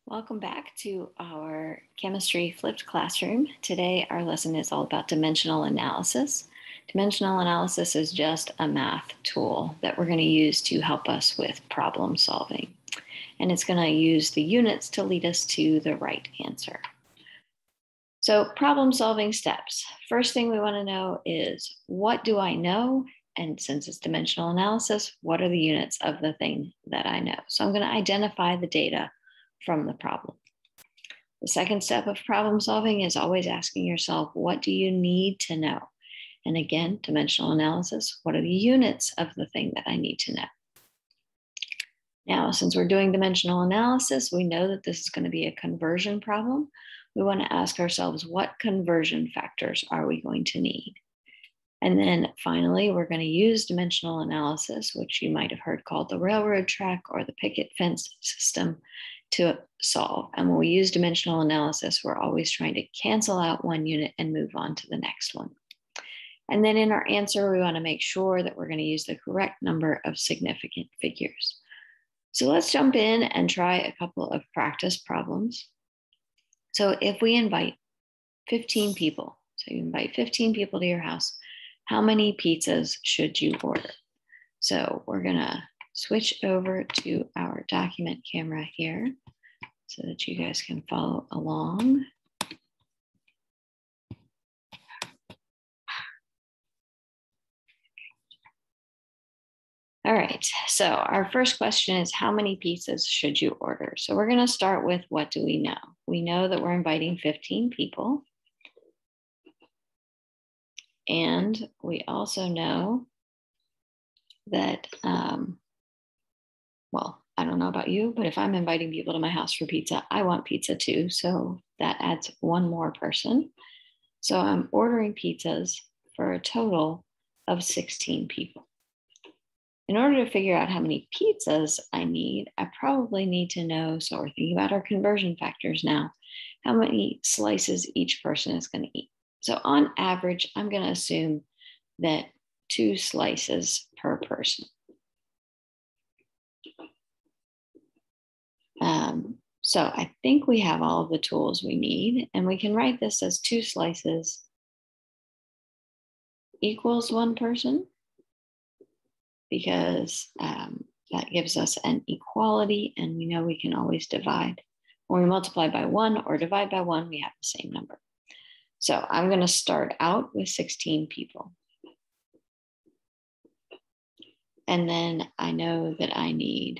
Welcome back to our chemistry flipped classroom. Today, our lesson is all about dimensional analysis. Dimensional analysis is just a math tool that we're going to use to help us with problem solving. And it's going to use the units to lead us to the right answer. So, problem solving steps. First thing we want to know is, what do I know? And since it's dimensional analysis, what are the units of the thing that I know? So I'm going to identify the data from the problem. The second step of problem solving is always asking yourself, what do you need to know? And again, dimensional analysis, what are the units of the thing that I need to know? Now, since we're doing dimensional analysis, we know that this is going to be a conversion problem. We want to ask ourselves, what conversion factors are we going to need? And then finally, we're going to use dimensional analysis, which you might have heard called the railroad track or the picket fence system, to solve. And when we use dimensional analysis, we're always trying to cancel out one unit and move on to the next one. And then in our answer, we want to make sure that we're going to use the correct number of significant figures. So let's jump in and try a couple of practice problems. So if we invite 15 people, so you invite 15 people to your house, how many pizzas should you order? So we're going to switch over to our document camera here so that you guys can follow along. All right, so our first question is, how many pizzas should you order? So we're going to start with, what do we know? We know that we're inviting 15 people. And we also know that, well, I don't know about you, but if I'm inviting people to my house for pizza, I want pizza too. So that adds one more person. So I'm ordering pizzas for a total of 16 people. In order to figure out how many pizzas I need, I probably need to know, so we're thinking about our conversion factors now, how many slices each person is going to eat. So on average, I'm going to assume that 2 slices per person. So I think we have all of the tools we need, and we can write this as 2 slices equals 1 person, because that gives us an equality, and we know we can always divide. When we multiply by 1 or divide by 1, we have the same number. So I'm going to start out with 16 people. And then I know that I need,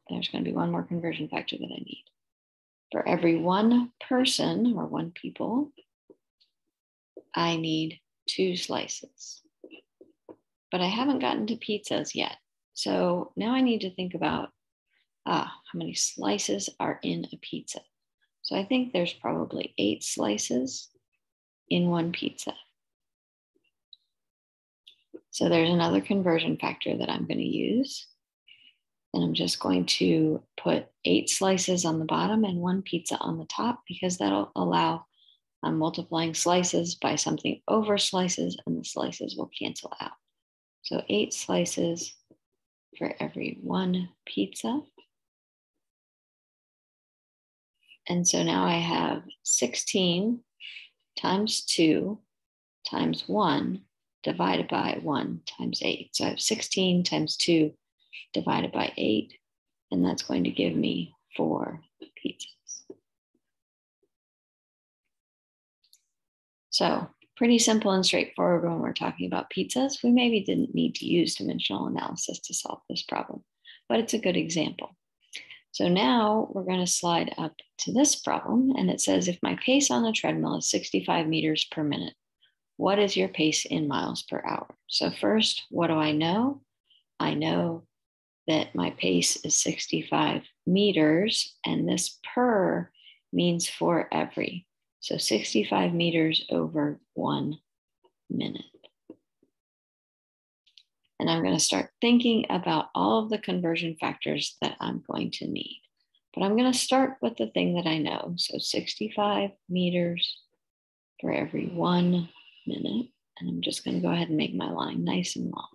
there's going to be one more conversion factor that I need. For every 1 person or 1 people, I need 2 slices. But I haven't gotten to pizzas yet. So now I need to think about how many slices are in a pizza. So I think there's probably 8 slices in 1 pizza. So there's another conversion factor that I'm going to use. And I'm just going to put 8 slices on the bottom and 1 pizza on the top, because that'll allow multiplying slices by something over slices, and the slices will cancel out. So 8 slices for every 1 pizza. And so now I have 16 times 2 times 1 divided by 1 times 8. So I have 16 times 2 divided by 8, and that's going to give me 4 pizzas. So pretty simple and straightforward when we're talking about pizzas. We maybe didn't need to use dimensional analysis to solve this problem, but it's a good example. So now we're going to slide up to this problem, and it says, if my pace on the treadmill is 65 meters per minute, what is your pace in miles per hour? So first, what do I know? I know that my pace is 65 meters, and this per means for every. So 65 meters over 1 minute. And I'm going to start thinking about all of the conversion factors that I'm going to need. But I'm going to start with the thing that I know. So 65 meters for every 1 minute. And I'm just going to go ahead and make my line nice and long.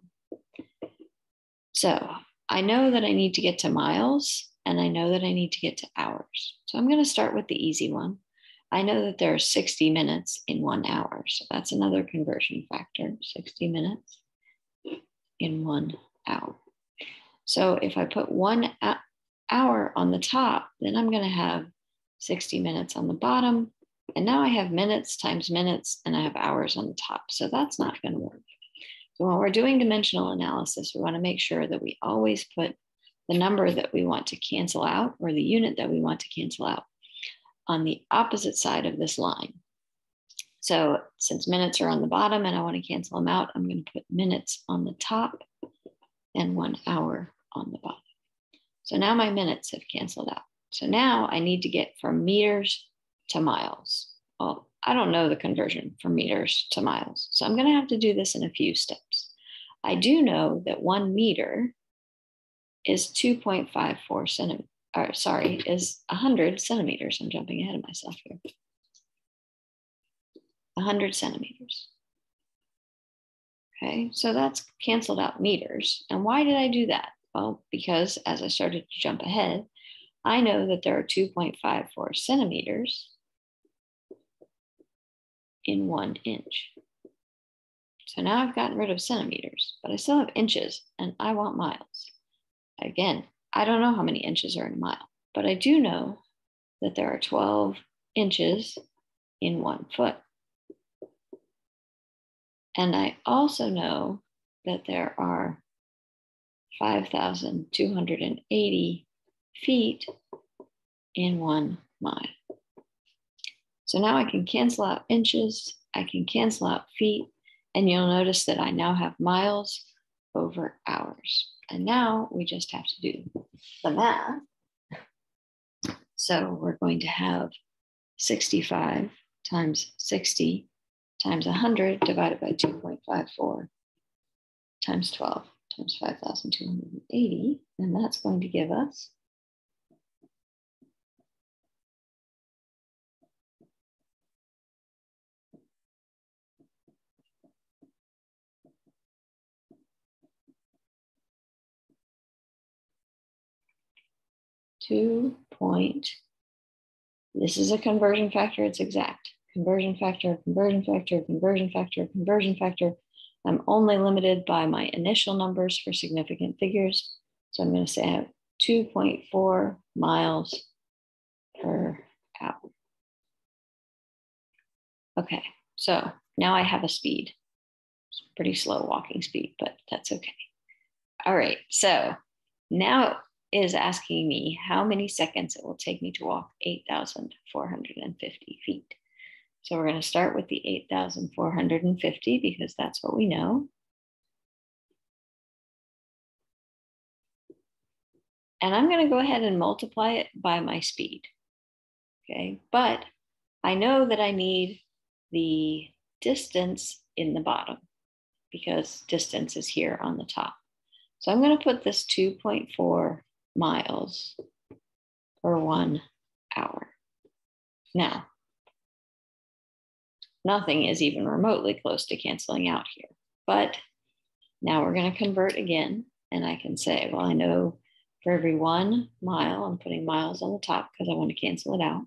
So I know that I need to get to miles. and I know that I need to get to hours. So I'm going to start with the easy one. I know that there are 60 minutes in 1 hour. So that's another conversion factor, 60 minutes in 1 hour. So if I put 1 hour on the top, then I'm going to have 60 minutes on the bottom. And now I have minutes times minutes, and I have hours on the top. So that's not going to work. So when we're doing dimensional analysis, we want to make sure that we always put the number that we want to cancel out, or the unit that we want to cancel out, on the opposite side of this line. So since minutes are on the bottom and I want to cancel them out, I'm going to put minutes on the top and 1 hour on the bottom. So now my minutes have canceled out. So now I need to get from meters to miles. Well, I don't know the conversion from meters to miles. So I'm going to have to do this in a few steps. I do know that 1 meter is 2.54 centimeters. Is 100 centimeters. I'm jumping ahead of myself here. 100 centimeters. Okay, so that's canceled out meters. And why did I do that? Well, because as I started to jump ahead, I know that there are 2.54 centimeters in 1 inch. So now I've gotten rid of centimeters, but I still have inches and I want miles. Again, I don't know how many inches are in a mile, but I do know that there are 12 inches in 1 foot. And I also know that there are 5,280 feet in 1 mile. So now I can cancel out inches, I can cancel out feet, and you'll notice that I now have miles over hours. And now we just have to do the math. So we're going to have 65 times 60 times 100 divided by 2.54 times 12 times 5,280. And that's going to give us 2 point, this is a conversion factor, it's exact. Conversion factor, conversion factor, conversion factor, conversion factor. I'm only limited by my initial numbers for significant figures. So I'm going to say I have 2.4 miles per hour. Okay, so now I have a speed. It's pretty slow walking speed, but that's okay. All right, so now is asking me how many seconds it will take me to walk 8,450 feet. So we're going to start with the 8,450 because that's what we know. And I'm going to go ahead and multiply it by my speed. Okay, but I know that I need the distance in the bottom because distance is here on the top. So I'm going to put this 2.4 miles per 1 hour. Now, nothing is even remotely close to canceling out here, but now we're going to convert again. And I can say, well, I know for every 1 mile, I'm putting miles on the top because I want to cancel it out.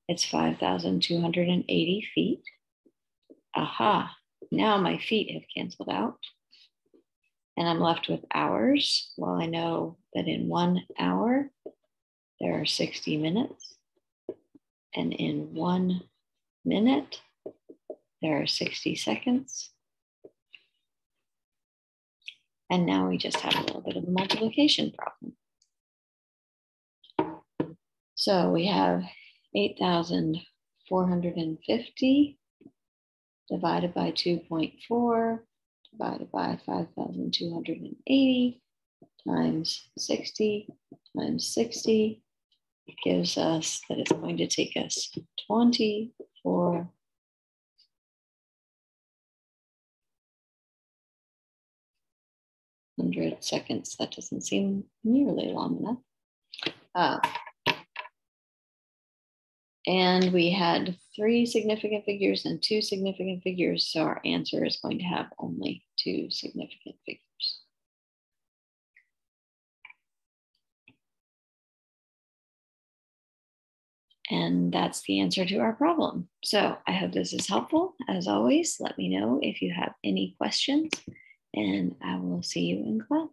It's 5,280 feet. Aha, now my feet have canceled out. And I'm left with hours. Well, I know that in 1 hour, there are 60 minutes. And in 1 minute, there are 60 seconds. And now we just have a little bit of a multiplication problem. So we have 8,450 divided by 2.4 divided by 5,280 times 60 times 60 gives us that it's going to take us 24 100 seconds. That doesn't seem nearly long enough. And we had 3 significant figures and 2 significant figures. So our answer is going to have only 2 significant figures. And that's the answer to our problem. So I hope this is helpful. As always, let me know if you have any questions, and I will see you in class.